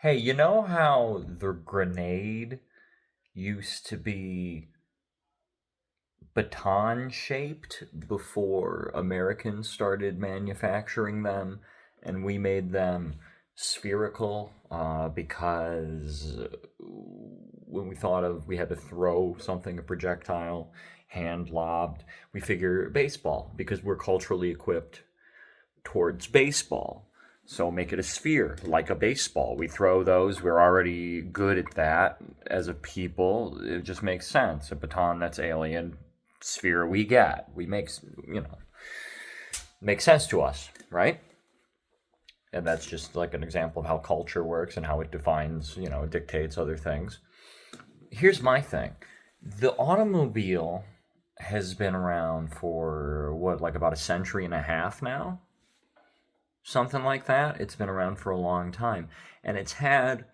Hey, you know how the grenade used to be baton shaped before Americans started manufacturing them and we made them spherical because when we thought of we had to throw something, a projectile, hand lobbed, we figure baseball because we're culturally equipped towards baseball. So make it a sphere, like a baseball. We throw those. We're already good at that as a people. It just makes sense. A baton that's alien, sphere we get. We make, you know, makes sense to us, right? And that's just like an example of how culture works and how it defines, dictates other things. Here's my thing. The automobile has been around for what, like about a century and a half now? Something like that. It's been around for a long time. And it's had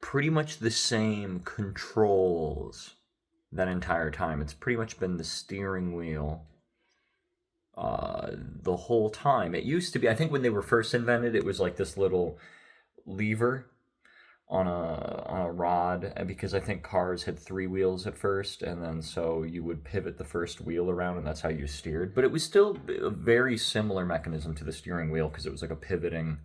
pretty much the same controls that entire time. It's pretty much been the steering wheel the whole time. It used to be, I think when they were first invented, it was like this little lever on a rod, because I think cars had three wheels at first, and then so you would pivot the first wheel around, and that's how you steered. But it was still a very similar mechanism to the steering wheel because it was like a pivoting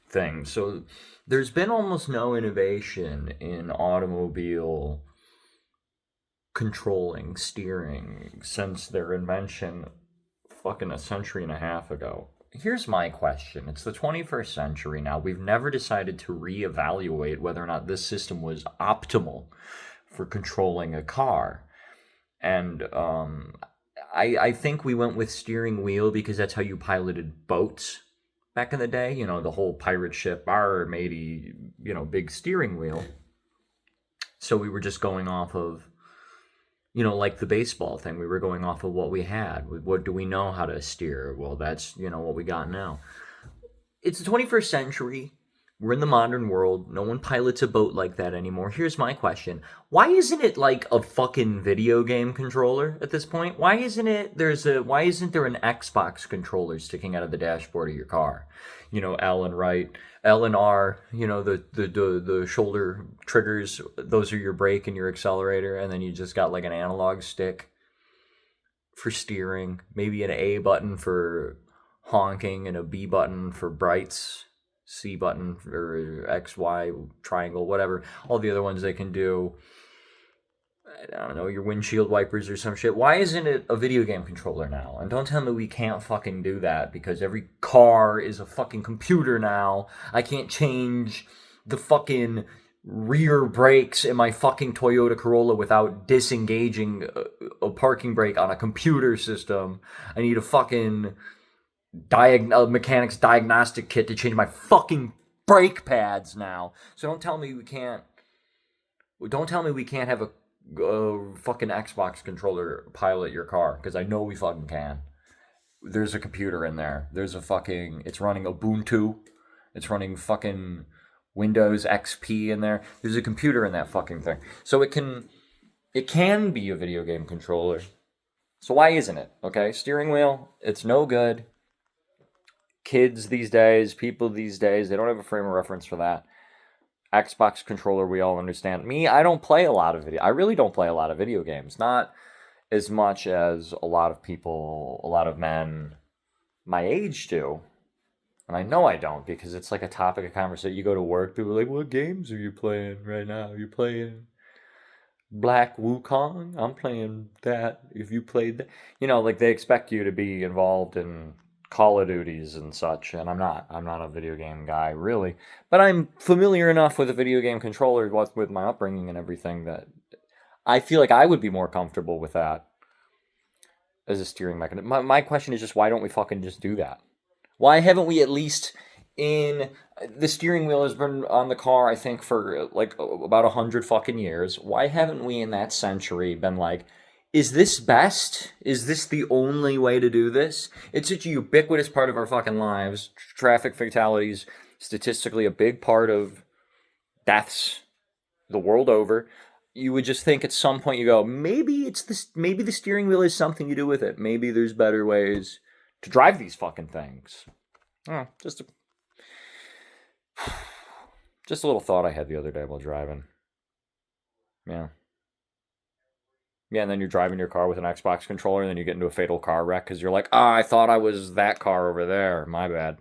thing. So there's been almost no innovation in automobile controlling, steering since their invention fucking a century and a half ago. Here's my question. It's the 21st century now. We've never decided to reevaluate whether or not this system was optimal for controlling a car. And I think we went with steering wheel because that's how you piloted boats back in the day. You know, the whole pirate ship, our matey, big steering wheel. So we were just going off of, like the baseball thing, we were going off of what we had. What do we know how to steer? Well, that's, what we got now. It's the 21st century. We're in the modern world. No one pilots a boat like that anymore. Here's my question. Why isn't it like a fucking video game controller at this point? Why isn't there an Xbox controller sticking out of the dashboard of your car? L and right, L and R, the shoulder triggers, those are your brake and your accelerator, and then you just got like an analog stick for steering, maybe an A button for honking and a B button for brights, C button for X, Y, triangle, whatever. All the other ones they can do. I don't know, your windshield wipers or some shit. Why isn't it a video game controller now? And don't tell me we can't fucking do that because every car is a fucking computer now. I can't change the fucking rear brakes in my fucking Toyota Corolla without disengaging a parking brake on a computer system. I need a fucking mechanic's diagnostic kit to change my fucking brake pads now. So don't tell me we can't. Don't tell me we can't have a fucking Xbox controller pilot your car, because I know we fucking can. There's a computer in there. There's a fucking. It's running Ubuntu. It's running fucking Windows XP in there. There's a computer in that fucking thing. So it can. It can be a video game controller. So why isn't it? Okay, steering wheel. It's no good. Kids these days, people these days, they don't have a frame of reference for that. Xbox controller, we all understand. Me, I don't play a lot of video. I really don't play a lot of video games. Not as much as a lot of people, a lot of men my age do. And I know I don't because it's like a topic of conversation. You go to work, people are like, "What games are you playing right now? You're playing Black Wukong? I'm playing that. If you played that." Like they expect you to be involved in Call of Duties and such, and I'm not. I'm not a video game guy, really. But I'm familiar enough with a video game controller, with my upbringing and everything, that I feel like I would be more comfortable with that as a steering mechanism. My question is just, why don't we fucking just do that? Why haven't we at least in the steering wheel has been on the car, I think, for like about 100 fucking years. Why haven't we in that century been like, is this best? Is this the only way to do this? It's such a ubiquitous part of our fucking lives. Traffic fatalities, statistically a big part of deaths the world over. You would just think at some point you go, maybe it's this. Maybe the steering wheel has something to do with it. Maybe there's better ways to drive these fucking things. Oh, Just a little thought I had the other day while driving. Yeah. Yeah, and then you're driving your car with an Xbox controller, and then you get into a fatal car wreck because you're like, ah, I thought I was that car over there. My bad.